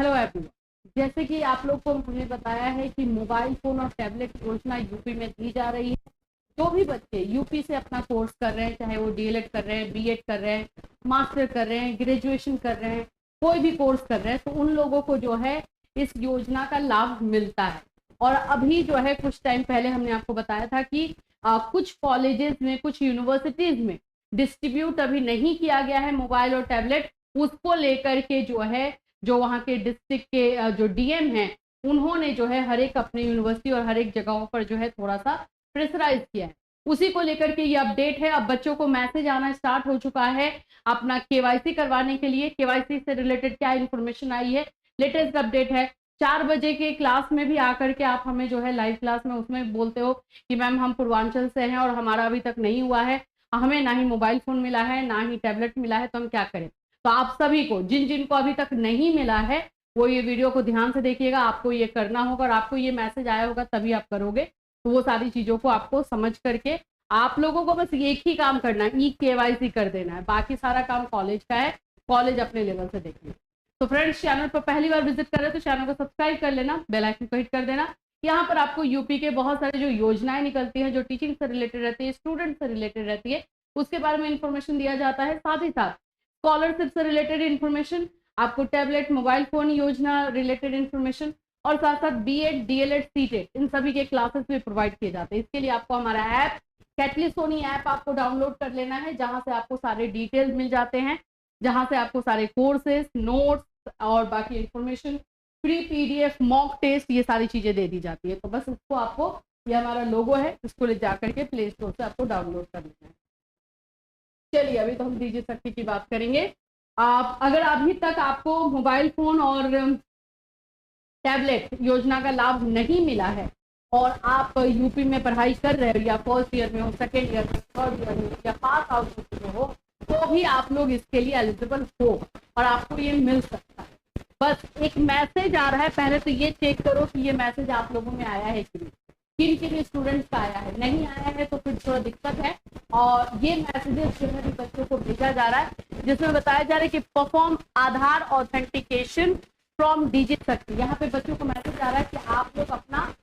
Hello everyone, जैसे कि आप लोग को हमने बताया है कि मोबाइल फोन और टैबलेट योजना यूपी में दी जा रही है। जो भी बच्चे यूपी से अपना कोर्स कर रहे हैं, चाहे वो डीएलएड कर रहे हैं, बीएड कर रहे हैं, मास्टर कर रहे हैं, ग्रेजुएशन कर रहे हैं, कोई भी कोर्स कर रहे हैं, तो उन लोगों को जो है इस योजना का लाभ मिलता है। और अभी जो है कुछ टाइम पहले हमने आपको बताया था कि कुछ कॉलेजेस में, कुछ यूनिवर्सिटीज में डिस्ट्रीब्यूट अभी नहीं किया गया है मोबाइल और टैबलेट। उसको लेकर के जो है, जो वहाँ के डिस्ट्रिक्ट के जो डीएम हैं, उन्होंने जो है हर एक अपनी यूनिवर्सिटी और हर एक जगहों पर जो है थोड़ा सा प्रेशराइज किया है। उसी को लेकर के ये अपडेट है। अब बच्चों को मैसेज आना स्टार्ट हो चुका है अपना केवाईसी करवाने के लिए। केवाईसी से रिलेटेड क्या इन्फॉर्मेशन आई है, लेटेस्ट अपडेट है। 4 बजे के क्लास में भी आकर के आप हमें जो है लाइव क्लास में उसमें बोलते हो कि मैम हम पूर्वांचल से हैं और हमारा अभी तक नहीं हुआ है, हमें ना ही मोबाइल फोन मिला है ना ही टैबलेट मिला है, तो हम क्या करें। तो आप सभी को, जिन जिन को अभी तक नहीं मिला है, वो ये वीडियो को ध्यान से देखिएगा। आपको ये करना होगा और आपको ये मैसेज आया होगा तभी आप करोगे। तो वो सारी चीजों को आपको समझ करके आप लोगों को बस एक ही काम करना है, ई केवाईसी कर देना है। बाकी सारा काम कॉलेज का है, कॉलेज अपने लेवल से देखिए। तो फ्रेंड्स, चैनल पर पहली बार विजिट कर रहे हैं तो चैनल को सब्सक्राइब कर लेना, बेल आइकन को हिट कर देना। यहाँ पर आपको यूपी के बहुत सारे जो योजनाएं निकलती हैं, जो टीचिंग से रिलेटेड रहती है, स्टूडेंट से रिलेटेड रहती है, उसके बारे में इंफॉर्मेशन दिया जाता है। साथ ही साथ स्कॉलरशिप से रिलेटेड इन्फॉर्मेशन, आपको टैबलेट, मोबाइल फोन योजना रिलेटेड इन्फॉर्मेशन, और साथ साथ बीएड, डीएलएड, सीटेट, इन सभी के क्लासेस भी प्रोवाइड किए जाते हैं। इसके लिए आपको हमारा ऐप कैटली सोनी ऐप आपको डाउनलोड कर लेना है, जहां से आपको सारे डिटेल्स मिल जाते हैं, जहां से आपको सारे कोर्सेज, नोट्स और बाकी information, free PDF, mock test, ये सारी चीजें दे दी जाती है। तो बस इसको आपको, ये हमारा लोगो है, इसको ले जाकर के प्ले स्टोर से आपको डाउनलोड कर लेना है। चलिए, अभी तो हम डीजी शक्ति की बात करेंगे। आप अगर अभी तक आपको मोबाइल फोन और टैबलेट योजना का लाभ नहीं मिला है और आप यूपी में पढ़ाई कर रहे हो, या फर्स्ट ईयर में हो, सेकेंड ईयर में, थर्ड ईयर में, या पास आउट हो चुके हो, तो भी आप लोग इसके लिए एलिजिबल हो और आपको ये मिल सकता है। बस एक मैसेज आ रहा है, पहले तो ये चेक करो कि ये मैसेज आप लोगों में आया है कि नहीं। किन किन स्टूडेंट्स का आया है, नहीं आया है तो फिर थोड़ा दिक्कत है। और ये मैसेजेस जो है बच्चों को भेजा जा रहा है, जिसमें बताया जा रहा है कि perform Aadhaar authentication from DG शक्ति। यहाँ पे बच्चों को मैसेज आ रहा है कि आप लोग अपना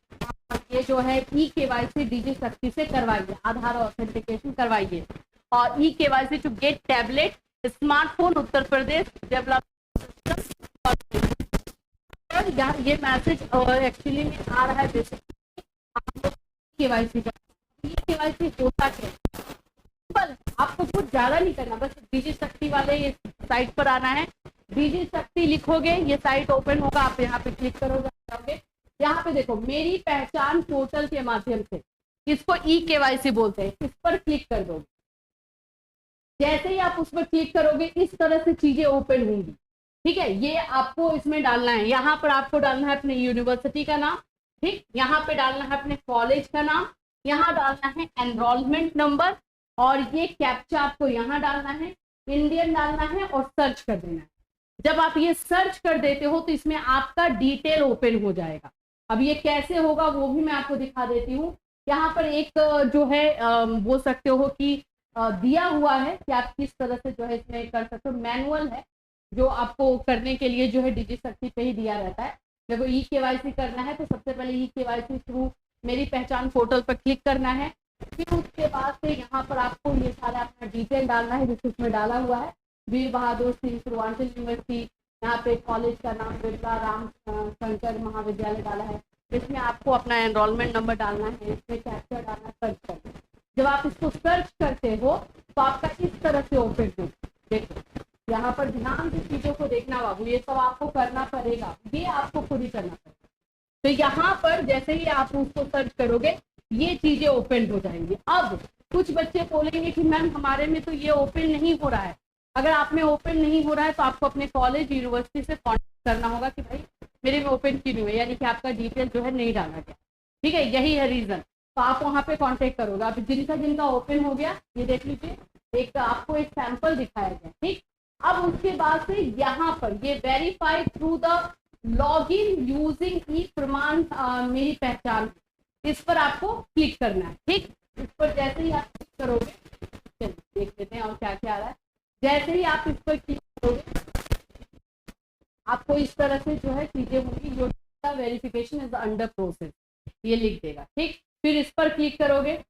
ये जो है ई केवाईसी डीजी शक्ति से करवाइए, आधार ऑथेंटिकेशन करवाइए। और e KYC to get tablet, smartphone, Uttar Pradesh develop. ये मैसेज एक्चुअली में आ रहा है बेसिकली आप लोग केवाईसी का। ये केवाईसी होता क्या, सिंपल, आपको कुछ ज्यादा नहीं करना, बस डीजी शक्ति वाले ये साइट पर आना है। डीजी शक्ति लिखोगे, ये साइट ओपन होगा, आप यहाँ पे क्लिक करोगे। यहाँ पे देखो, मेरी पहचान पोर्टल के माध्यम से, इसको ई केवाईसी बोलते हैं, इस पर क्लिक कर दोगे। जैसे ही आप उस पर क्लिक करोगे, इस तरह से चीजें ओपन होंगी। ठीक है, ये आपको इसमें डालना है। यहाँ पर आपको डालना है अपने यूनिवर्सिटी का नाम, ठीक, यहाँ पे डालना है अपने कॉलेज का नाम, यहाँ डालना है एनरोलमेंट नंबर, और ये कैप्चा आपको यहाँ डालना है, इंडियन डालना है और सर्च कर देना है। जब आप ये सर्च कर देते हो तो इसमें आपका डिटेल ओपन हो जाएगा। अब ये कैसे होगा वो भी मैं आपको दिखा देती हूँ। यहाँ पर एक जो है बोल सकते हो कि दिया हुआ है कि आप किस तरह से जो है इसमें कर सकते हो। मैनुअल है जो आपको करने के लिए जो है डीजी शक्ति पे ही दिया रहता है। देखो, ई केवाईसी करना है तो सबसे पहले ई केवाईसी थ्रू मेरी पहचान पोर्टल पर क्लिक करना है। फिर उसके बाद से यहाँ पर आपको ये सारा अपना डिटेल डालना है, जिसको इसमें डाला हुआ है, वीर बहादुर सिंह पूर्वांचल यूनिवर्सिटी। यहाँ पे कॉलेज का नाम बिरला राम शंकर महाविद्यालय डाला है। इसमें आपको अपना एनरोलमेंट नंबर डालना है, इसमें कैप्चा डालना, सर्च करना। जब आप इसको सर्च करते हो तो आपका इस तरह से ओपन हो। देखो, यहाँ पर ध्यान से चीजों को देखना बाबू, ये सब आपको करना पड़ेगा, ये आपको खुद ही करना पड़ेगा। तो यहाँ पर जैसे ही आप उसको सर्च करोगे, ये चीजें ओपन हो जाएंगी। अब कुछ बच्चे बोलेंगे कि मैम हमारे में तो ये ओपन नहीं हो रहा है। अगर आप में ओपन नहीं हो रहा है तो आपको अपने कॉलेज, यूनिवर्सिटी से कॉन्टेक्ट करना होगा कि भाई मेरे में ओपन क्यों नहीं हुआ, यानी कि आपका डिटेल जो है नहीं डाला गया। ठीक है, यही है रीजन। तो आप वहाँ पे कॉन्टेक्ट करोगे। अब जिनका ओपन हो गया, ये देख लीजिए, एक आपको एक सैंपल दिखाया गया। ठीक, अब उसके बाद से यहाँ पर ये verify through the login using e Pramaan मेरी पहचान, इस पर आपको क्लिक करना है। ठीक, इस पर जैसे ही आप क्लिक करोगे, चलिए देख लेते हैं और क्या क्या आ रहा है। जैसे ही आप इस पर क्लिक करोगे, आपको इस तरह से जो है चीजें होंगी, your verification is under process, ये लिख देगा। ठीक, फिर इस पर क्लिक करोगे,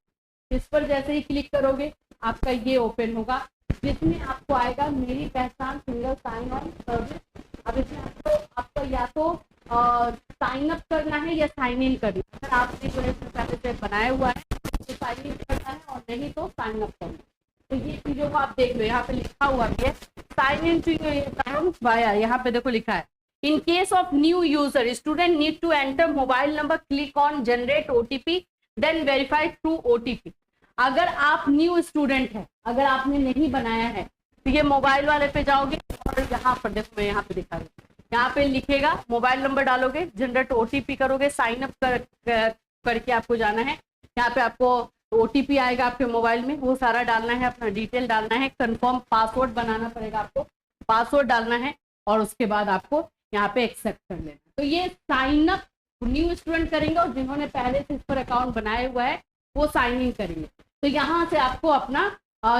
इस पर जैसे ही क्लिक करोगे आपका ये ओपन होगा, जिसमें आपको आएगा मेरी पहचान सिंगल साइन ऑन सर्विस। अब इसमें आपको या तो साइन अप करना है या साइन इन करना है। अगर आपने जो है पहले से बनाया हुआ है तो साइन इन करना है, और नहीं तो साइन अप करना है। तो ये चीजों को आप देख लो, यहाँ पे लिखा हुआ भी है साइन इन टू वाया, यहाँ पे देखो लिखा है in case of new user student need to enter mobile number, click on generate OTP then verify through OTP. अगर आप न्यू स्टूडेंट है, अगर आपने नहीं बनाया है तो ये मोबाइल वाले पे जाओगे और यहाँ पर देखो, मैं यहाँ पे दिखा रही हूँ, यहाँ पे लिखेगा मोबाइल नंबर डालोगे, जनरेट ओटीपी करोगे, साइन अप करके आपको जाना है। यहाँ पे आपको ओटीपी आएगा आपके मोबाइल में, वो सारा डालना है, अपना डिटेल डालना है, कंफर्म पासवर्ड बनाना पड़ेगा आपको, पासवर्ड डालना है, और उसके बाद आपको यहाँ पे एक्सेप्ट कर लेना। तो ये साइन अप न्यू स्टूडेंट करेंगे, और जिन्होंने पहले से इस पर अकाउंट बनाया हुआ है वो साइन इन करेंगे। तो यहाँ से आपको अपना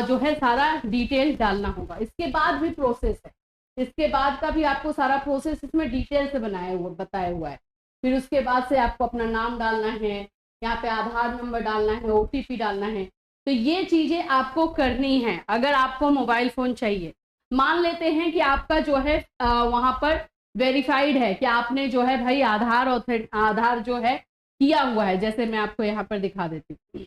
जो है सारा डिटेल डालना होगा। इसके बाद भी प्रोसेस है, इसके बाद का भी आपको सारा प्रोसेस इसमें डिटेल से बताया हुआ है। फिर उसके बाद से आपको अपना नाम डालना है, यहाँ पे आधार नंबर डालना है, ओटीपी डालना है। तो ये चीजें आपको करनी है अगर आपको मोबाइल फोन चाहिए। मान लेते हैं कि आपका जो है वहां पर वेरीफाइड है कि आपने जो है भाई आधार जो है किया हुआ है। जैसे मैं आपको यहाँ पर दिखा देती हूँ,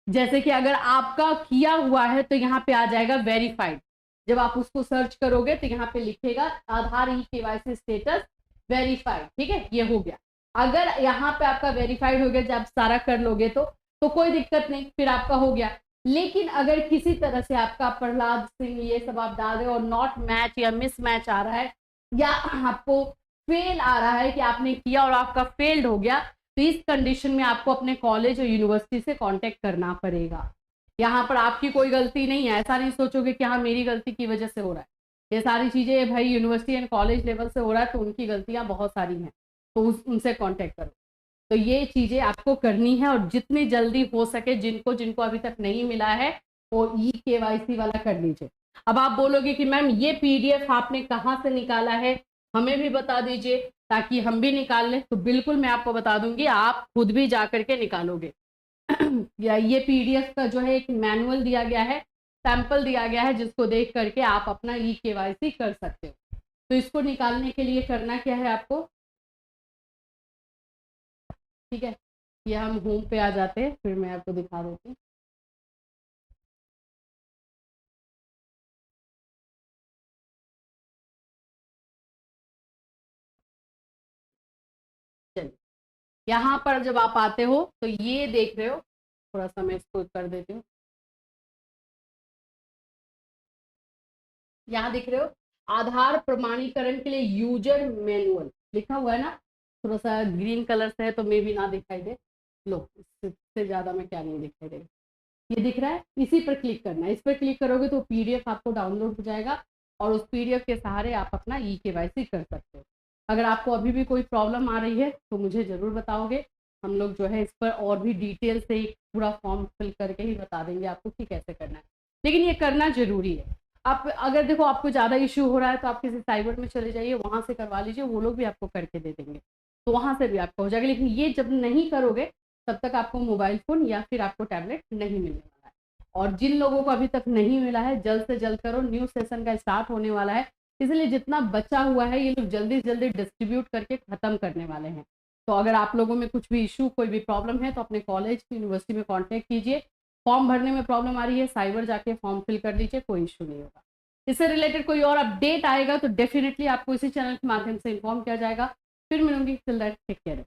जैसे कि अगर आपका किया हुआ है तो यहाँ पे आ जाएगा वेरीफाइड। जब आप उसको सर्च करोगे तो यहाँ पे लिखेगा आधार ई-केवाईसी स्टेटस वेरीफाइड। ठीक है, ये हो गया। अगर यहाँ पे आपका वेरीफाइड हो गया, जब सारा कर लोगे तो कोई दिक्कत नहीं, फिर आपका हो गया। लेकिन अगर किसी तरह से आपका प्रहलाद सिंह ये सब आप डाल रहे हो और नॉट मैच या मिस मैच आ रहा है, या आपको फेल आ रहा है कि आपने किया और आपका फेल्ड हो गया, तो इस कंडीशन में आपको अपने कॉलेज और यूनिवर्सिटी से कांटेक्ट करना पड़ेगा। यहाँ पर आपकी कोई गलती नहीं है, ऐसा नहीं सोचोगे कि हाँ मेरी गलती की वजह से हो रहा है। ये सारी चीजें भाई यूनिवर्सिटी एंड कॉलेज लेवल से हो रहा है तो उनकी गलतियां बहुत सारी हैं, तो उनसे कांटेक्ट करो। तो ये चीजें आपको करनी है, और जितनी जल्दी हो सके जिनको अभी तक नहीं मिला है वो ई-केवाईसी वाला कर लीजिए। अब आप बोलोगे कि मैम ये पीडीएफ आपने कहाँ से निकाला है, हमें भी बता दीजिए ताकि हम भी निकाल लें। तो बिल्कुल मैं आपको बता दूंगी, आप खुद भी जा करके निकालोगे। या ये पीडीएफ का जो है एक मैनुअल दिया गया है, सैंपल दिया गया है, जिसको देख करके आप अपना ई-केवाईसी कर सकते हो। तो इसको निकालने के लिए करना क्या है आपको, ठीक है, ये हम होम पे आ जाते हैं, फिर मैं आपको दिखा देती हूँ। चलिए, यहाँ पर जब आप आते हो तो ये देख रहे हो, थोड़ा सा मैं इसको कर देती हूँ। यहाँ दिख रहे हो आधार प्रमाणीकरण के लिए यूजर मैनुअल लिखा हुआ है ना, थोड़ा सा ग्रीन कलर से है तो मे भी ना दिखाई दे, लो इससे ज्यादा में क्या नहीं दिखाई देगा, ये दिख रहा है, इसी पर क्लिक करना है। इस पर क्लिक करोगे तो पीडीएफ आपको डाउनलोड हो जाएगा, और उस पीडीएफ के सहारे आप अपना ई-केवाईसी कर सकते हो। अगर आपको अभी भी कोई प्रॉब्लम आ रही है तो मुझे ज़रूर बताओगे, हम लोग जो है इस पर और भी डिटेल से एक पूरा फॉर्म फिल करके ही बता देंगे आपको कि कैसे करना है। लेकिन ये करना जरूरी है। आप अगर देखो आपको ज़्यादा इश्यू हो रहा है तो आप किसी साइबर में चले जाइए, वहाँ से करवा लीजिए, वो लोग भी आपको करके दे देंगे, तो वहाँ से भी आपको हो जाएगा। लेकिन ये जब नहीं करोगे तब तक आपको मोबाइल फ़ोन या फिर आपको टैबलेट नहीं मिलने वाला है। और जिन लोगों को अभी तक नहीं मिला है जल्द से जल्द करो, न्यू सेशन का स्टार्ट होने वाला है, इसलिए जितना बचा हुआ है ये लोग जल्दी से जल्दी डिस्ट्रीब्यूट करके ख़त्म करने वाले हैं। तो अगर आप लोगों में कुछ भी इशू कोई भी प्रॉब्लम है तो अपने कॉलेज यूनिवर्सिटी में कॉन्टेक्ट कीजिए। फॉर्म भरने में प्रॉब्लम आ रही है, साइबर जाके फॉर्म फिल कर लीजिए, कोई इशू नहीं होगा। इससे रिलेटेड कोई और अपडेट आएगा तो डेफिनेटली आपको इसी चैनल के माध्यम से इन्फॉर्म किया जाएगा। फिर मिलूंगी, टिल दैट टेक केयर।